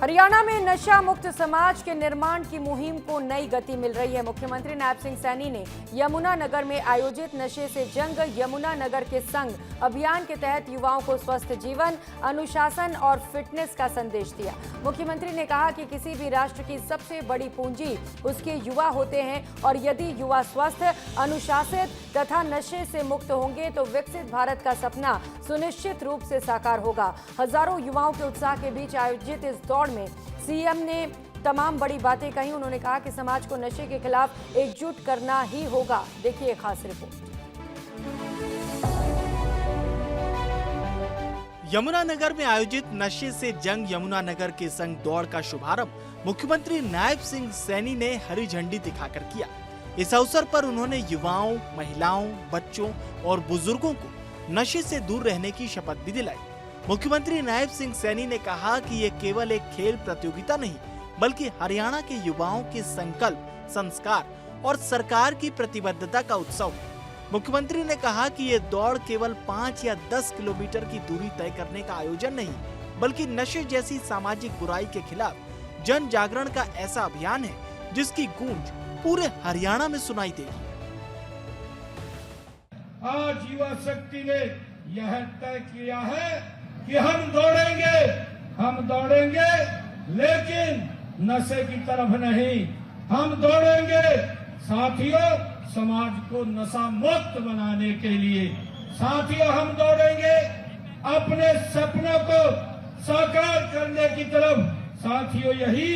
हरियाणा में नशा मुक्त समाज के निर्माण की मुहिम को नई गति मिल रही है। मुख्यमंत्री नायब सिंह सैनी ने यमुनानगर में आयोजित नशे से जंग यमुनानगर के संग अभियान के तहत युवाओं को स्वस्थ जीवन, अनुशासन और फिटनेस का संदेश दिया। मुख्यमंत्री ने कहा कि किसी भी राष्ट्र की सबसे बड़ी पूंजी उसके युवा होते हैं और यदि युवा स्वस्थ, अनुशासित तथा नशे से मुक्त होंगे तो विकसित भारत का सपना सुनिश्चित रूप से साकार होगा। हजारों युवाओं के उत्साह के बीच आयोजित इस दौड़ में सीएम ने तमाम बड़ी बातें कही। उन्होंने कहा कि समाज को नशे के खिलाफ एकजुट करना ही होगा। देखिए खास रिपोर्ट। यमुनानगर में आयोजित नशे से जंग यमुनानगर के संग दौड़ का शुभारंभ मुख्यमंत्री नायब सिंह सैनी ने हरी झंडी दिखाकर किया। इस अवसर पर उन्होंने युवाओं, महिलाओं, बच्चों और बुजुर्गों को नशे से दूर रहने की शपथ भी दिलाई। मुख्यमंत्री नायब सिंह सैनी ने कहा कि ये केवल एक खेल प्रतियोगिता नहीं, बल्कि हरियाणा के युवाओं के संकल्प, संस्कार और सरकार की प्रतिबद्धता का उत्सव है। मुख्यमंत्री ने कहा कि ये दौड़ केवल 5 या 10 किलोमीटर की दूरी तय करने का आयोजन नहीं, बल्कि नशे जैसी सामाजिक बुराई के खिलाफ जन जागरण का ऐसा अभियान है जिसकी गूंज पूरे हरियाणा में सुनाई देगी। आज युवा शक्ति ने यह तय किया है कि हम दौड़ेंगे लेकिन नशे की तरफ नहीं। हम दौड़ेंगे साथियों समाज को नशा मुक्त बनाने के लिए। साथियों हम दौड़ेंगे अपने सपनों को साकार करने की तरफ। साथियों यही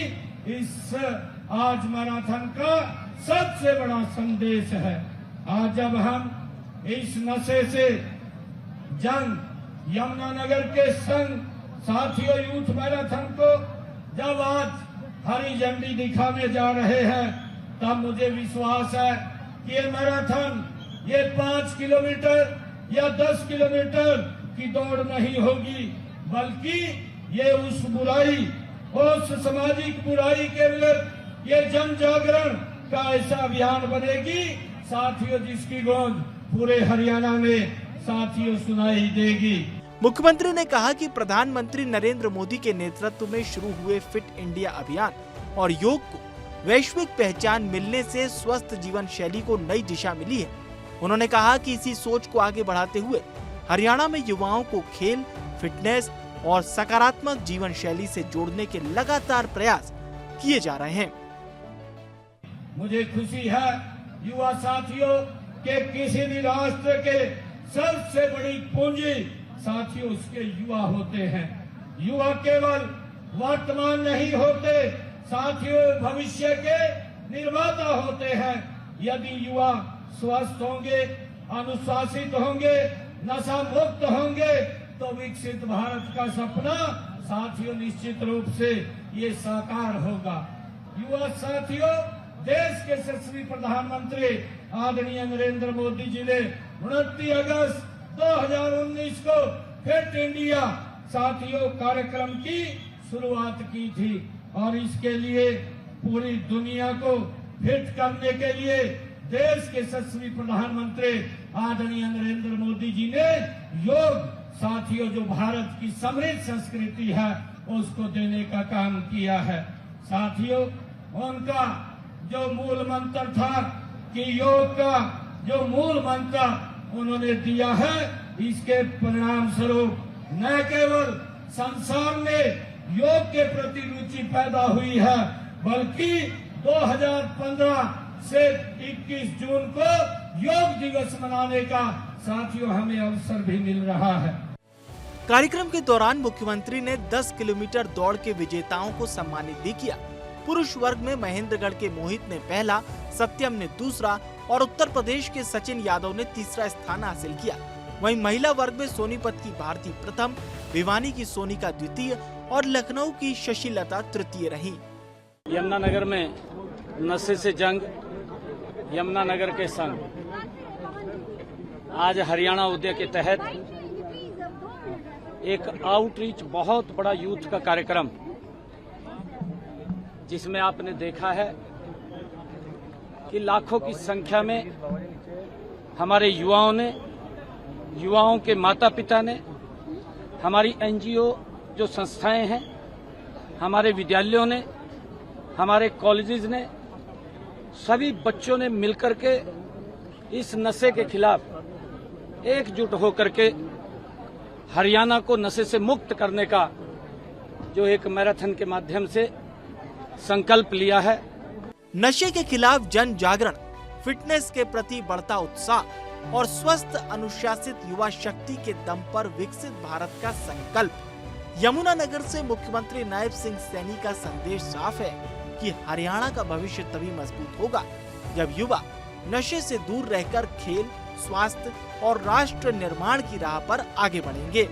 इस आज मैराथन का सबसे बड़ा संदेश है। आज जब हम इस नशे से जंग यमुनानगर के संग साथियों यूथ मैराथन को जब आज हरी झंडी दिखाने जा रहे हैं, तब मुझे विश्वास है कि ये मैराथन ये 5 किलोमीटर या 10 किलोमीटर की दौड़ नहीं होगी, बल्कि ये उस बुराई, उस सामाजिक बुराई के विरुद्ध ये जन जागरण का ऐसा अभियान बनेगी साथियों जिसकी गूंज पूरे हरियाणा में साथियों सुनाई देगी। मुख्यमंत्री ने कहा कि प्रधानमंत्री नरेंद्र मोदी के नेतृत्व में शुरू हुए फिट इंडिया अभियान और योग को वैश्विक पहचान मिलने से स्वस्थ जीवन शैली को नई दिशा मिली है। उन्होंने कहा कि इसी सोच को आगे बढ़ाते हुए हरियाणा में युवाओं को खेल, फिटनेस और सकारात्मक जीवन शैली से जोड़ने के लगातार प्रयास किए जा रहे हैं। मुझे खुशी है युवा साथियों के किसी भी राष्ट्र के सबसे बड़ी पूंजी साथियों उसके युवा होते हैं। युवा केवल वर्तमान नहीं होते, साथियों भविष्य के निर्माता होते हैं। यदि युवा स्वस्थ होंगे, अनुशासित होंगे, नशा मुक्त होंगे तो विकसित भारत का सपना साथियों निश्चित रूप से ये साकार होगा। युवा साथियों देश के यशस्वी प्रधानमंत्री आदरणीय नरेंद्र मोदी जी ने 29 अगस्त 2019 को फिट इंडिया साथियों कार्यक्रम की शुरुआत की थी और इसके लिए पूरी दुनिया को फिट करने के लिए देश के यशस्वी प्रधानमंत्री आदरणीय नरेंद्र मोदी जी ने योग साथियों जो भारत की समृद्ध संस्कृति है उसको देने का काम किया है। साथियों उनका जो मूल मंत्र था कि योग का जो मूल मंत्र उन्होंने दिया है, इसके परिणाम स्वरूप न केवल संसार में योग के प्रति रुचि पैदा हुई है, बल्कि 2015 से 21 जून को योग दिवस मनाने का साथियों हमें अवसर भी मिल रहा है। कार्यक्रम के दौरान मुख्यमंत्री ने 10 किलोमीटर दौड़ के विजेताओं को सम्मानित भी किया। पुरुष वर्ग में महेंद्रगढ़ के मोहित ने पहला, सत्यम ने दूसरा और उत्तर प्रदेश के सचिन यादव ने तीसरा स्थान हासिल किया। वहीं महिला वर्ग में सोनीपत की भारती प्रथम, भिवानी की सोनिका द्वितीय और लखनऊ की शशिलता तृतीय रही। यमुनानगर में नशे से जंग यमुनानगर के संग आज हरियाणा उदय के तहत एक आउटरीच बहुत बड़ा यूथ का कार्यक्रम, जिसमें आपने देखा है कि लाखों की संख्या में हमारे युवाओं ने, युवाओं के माता पिता ने, हमारी एनजीओ जो संस्थाएं हैं हमारे विद्यालयों ने, हमारे कॉलेजेस ने, सभी बच्चों ने मिलकर के इस नशे के खिलाफ एकजुट होकर के हरियाणा को नशे से मुक्त करने का जो एक मैराथन के माध्यम से संकल्प लिया है। नशे के खिलाफ जन जागरण, फिटनेस के प्रति बढ़ता उत्साह और स्वस्थ अनुशासित युवा शक्ति के दम पर विकसित भारत का संकल्प। यमुनानगर से मुख्यमंत्री नायब सिंह सैनी का संदेश साफ है कि हरियाणा का भविष्य तभी मजबूत होगा जब युवा नशे से दूर रहकर खेल, स्वास्थ्य और राष्ट्र निर्माण की राह पर आगे बढ़ेंगे।